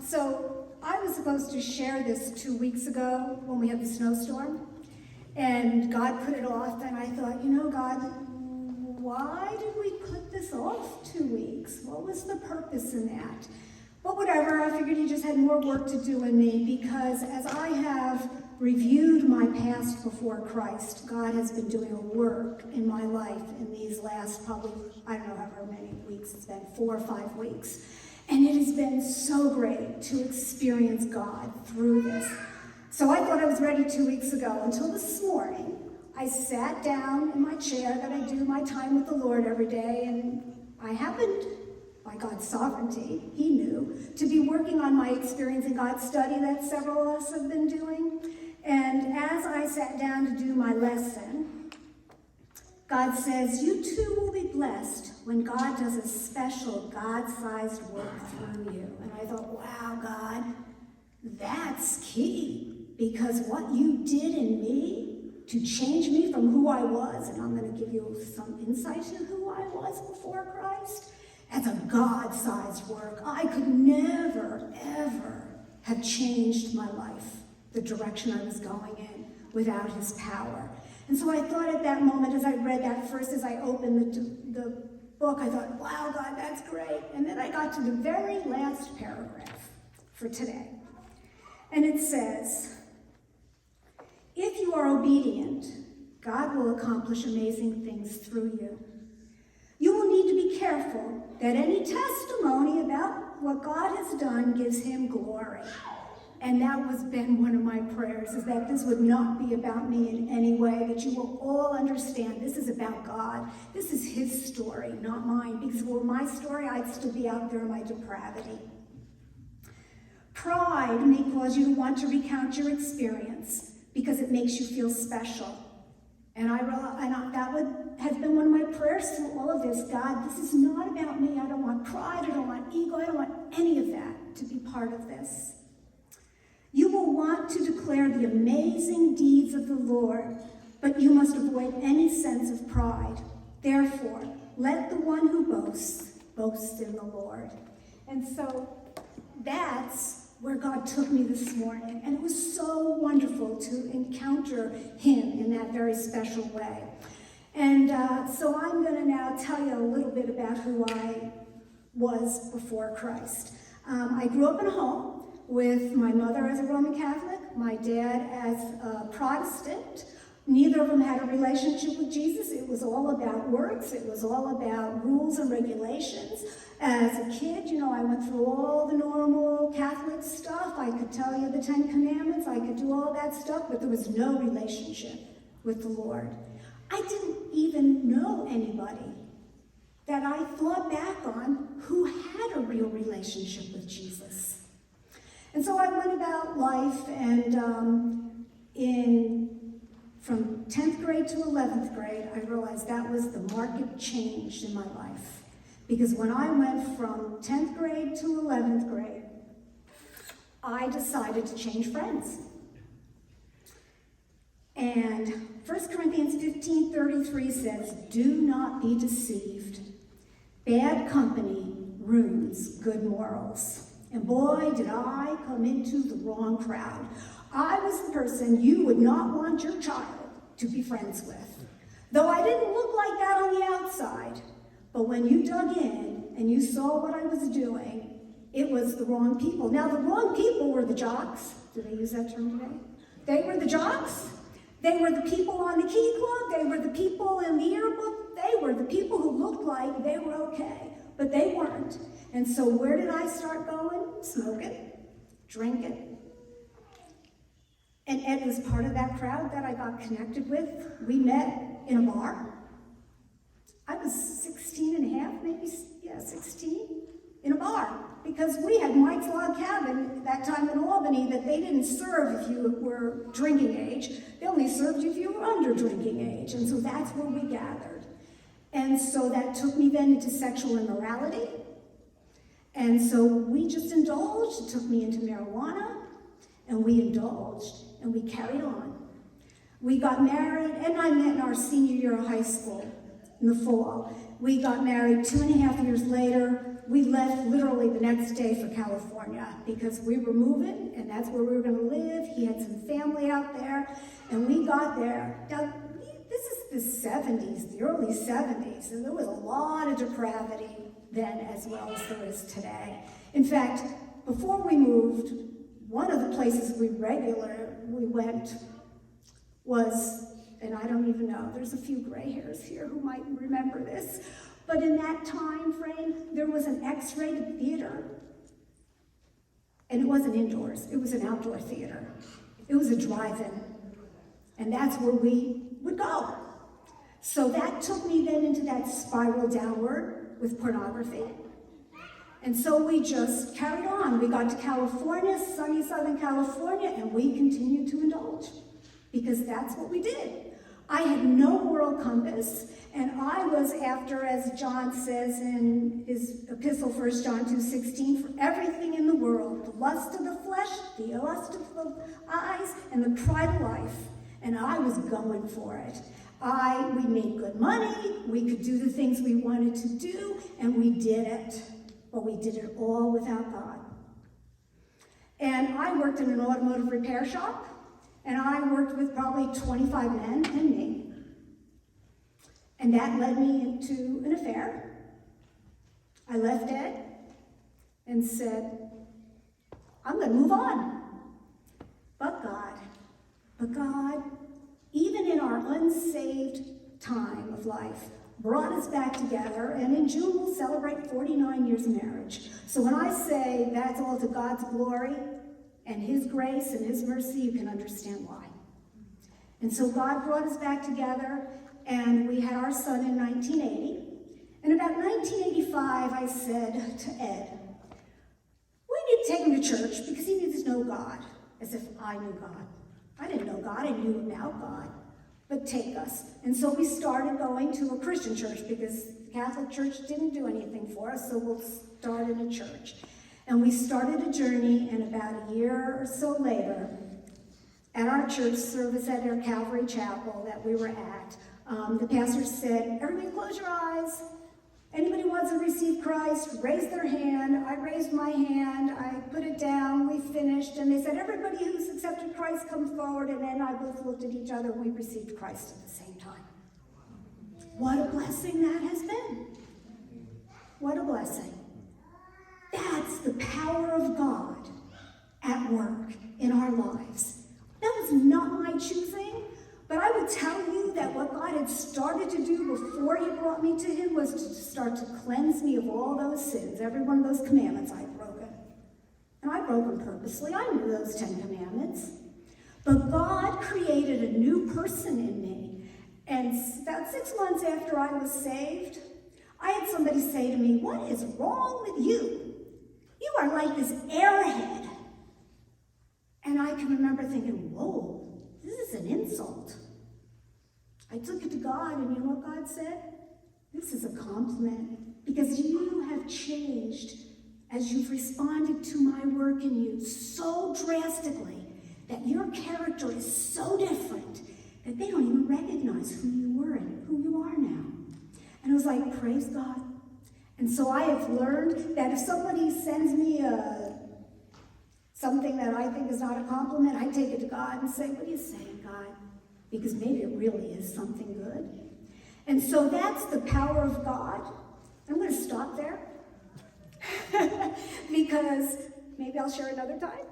So I was supposed to share this 2 weeks ago when we had the snowstorm, and God put it off, and I thought, God, why did we put this off 2 weeks? What was the purpose in that? But whatever, I figured he just had more work to do in me, because as I have reviewed my past before Christ, God has been doing a work in my life in these last probably, I don't know however many weeks it's been, 4 or 5 weeks. And it has been so great to experience God through this. So I thought I was ready 2 weeks ago, until this morning. I sat down in my chair that I do my time with the Lord every day, and I happened, by God's sovereignty, he knew, to be working on my experience in God's study that several of us have been doing. And as I sat down to do my lesson, God says, you too will be blessed when God does a special God-sized work through you. And I thought, wow, God, that's key, because what you did in me to change me from who I was, and I'm going to give you some insight into who I was before Christ, that's a God-sized work. I could never, ever have changed my life, the direction I was going in, without his power. And so I thought at that moment, as I read that first, as I opened the book, I thought, wow, God, that's great. And then I got to the very last paragraph for today. And it says, if you are obedient, God will accomplish amazing things through you. You will need to be careful that any testimony about what God has done gives him glory. And that was been one of my prayers, is that this would not be about me in any way, that you will all understand this is about God. This is his story, not mine, because if it were my story, I'd still be out there in my depravity. Pride may cause you to want to recount your experience because it makes you feel special. And that has been one of my prayers through all of this. God, this is not about me. I don't want pride. I don't want ego. I don't want any of that to be part of this. You will want to declare the amazing deeds of the Lord, but you must avoid any sense of pride. Therefore, let the one who boasts, boast in the Lord. And so that's where God took me this morning. And it was so wonderful to encounter him in that very special way. And so I'm going to now tell you a little bit about who I was before Christ. I grew up in a home with my mother as a Roman Catholic, my dad as a Protestant. Neither of them had a relationship with Jesus. It was all about works. It was all about rules and regulations. As a kid, I went through all the normal Catholic stuff. I could tell you the 10 Commandments. I could do all that stuff, but there was no relationship with the Lord. I didn't even know anybody that I thought back on who had a real relationship with Jesus. And so I went about life, and from 10th grade to 11th grade, I realized that was the market change in my life. Because when I went from 10th grade to 11th grade, I decided to change friends. And 1 Corinthians 15:33 says, do not be deceived. Bad company ruins good morals. And boy, did I come into the wrong crowd. I was the person you would not want your child to be friends with. Though I didn't look like that on the outside, but when you dug in and you saw what I was doing, it was the wrong people. Now, the wrong people were the jocks. Do they use that term today? They were the jocks. They were the people on the key club. They were the people in the yearbook. They were the people who looked like they were okay, but they weren't. And so where did I start going? Smoking, drinking. And Ed was part of that crowd that I got connected with. We met in a bar. I was 16 and a half, maybe, 16, in a bar. Because we had Mike's Log Cabin at that time in Albany that they didn't serve if you were drinking age. They only served you if you were under drinking age. And so that's where we gathered. And so that took me then into sexual immorality. And so we just indulged. It took me into marijuana. And we indulged. And we carried on. We got married. And I met in our senior year of high school in the fall. We got married 2.5 years later. We left literally the next day for California because we were moving and that's where we were going to live. He had some family out there and we got there. Now, this is the 70s, the early 70s, and there was a lot of depravity then as well as there is today. In fact, before we moved, one of the places we went was, and I don't even know, there's a few gray hairs here who might remember this, but in that time frame, there was an X-rated theater, and it wasn't indoors, it was an outdoor theater. It was a drive-in, and that's where we would go. So that took me then into that spiral downward with pornography. And so we just carried on. We got to California, sunny Southern California, and we continued to indulge because that's what we did. I had no moral compass, and I was after, as John says in his epistle, 1 John 2:16, for everything in the world, the lust of the flesh, the lust of the eyes, and the pride of life. And I was going for it. We made good money, we could do the things we wanted to do, and we did it. But we did it all without God. And I worked in an automotive repair shop, and I worked with probably 25 men and me. And that led me into an affair. I left Ed and said, I'm going to move on. But God, even in our unsaved time of life, brought us back together, and in June we'll celebrate 49 years of marriage. So when I say that's all to God's glory and His grace and His mercy, you can understand why. And so God brought us back together, and we had our son in 1980. And about 1985, I said to Ed, we need to take him to church because he needs to know God, as if I knew God. I didn't know God, I knew about God. But take us. And so we started going to a Christian church because the Catholic Church didn't do anything for us, so we'll start in a church. And we started a journey, and about a year or so later, at our church service at our Calvary Chapel that we were at, the pastor said, everybody close your eyes. Anybody who wants to receive Christ, raise their hand. I raised my hand, I put it down, we finished, and they said, everybody who's accepted Christ come forward, and then I both looked at each other, and we received Christ at the same time. What a blessing that has been. What a blessing. That's the power of God at work in our lives. That was not my choosing, but I would tell you that what God had started to do before He brought me to Him was to start to cleanse me of all those sins, every one of those commandments I had broken. And I broke them purposely. I knew those 10 commandments. But God created a new person in me. And about 6 months after I was saved, I had somebody say to me, what is wrong with you? You are like this airhead. And I can remember thinking, whoa, this is an insult. I took it to God, and you know what God said? This is a compliment, because you have changed as you've responded to my work in you so drastically that your character is so different that they don't even recognize who you were and who you are now. And I was like, praise God. And so I have learned that if somebody sends me something that I think is not a compliment, I take it to God and say, what are you saying, God? Because maybe it really is something good. And so that's the power of God. I'm going to stop there because maybe I'll share another time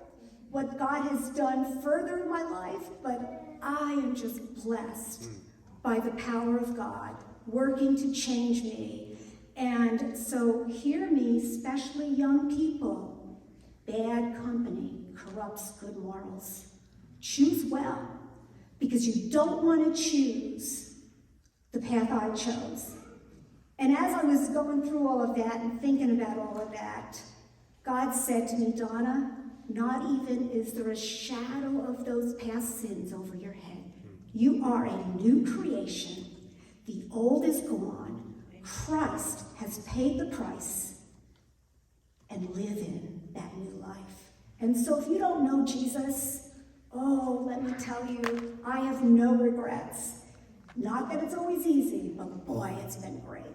what God has done further in my life, but I am just blessed by the power of God working to change me. And so hear me, especially young people. Bad company corrupts good morals. Choose well, because you don't want to choose the path I chose. And as I was going through all of that and thinking about all of that, God said to me, Donna, not even is there a shadow of those past sins over your head. You are a new creation. The old is gone. Christ has paid the price, and live in that new life. And so if you don't know Jesus, oh, let me tell you, I have no regrets. Not that it's always easy, but boy, it's been great.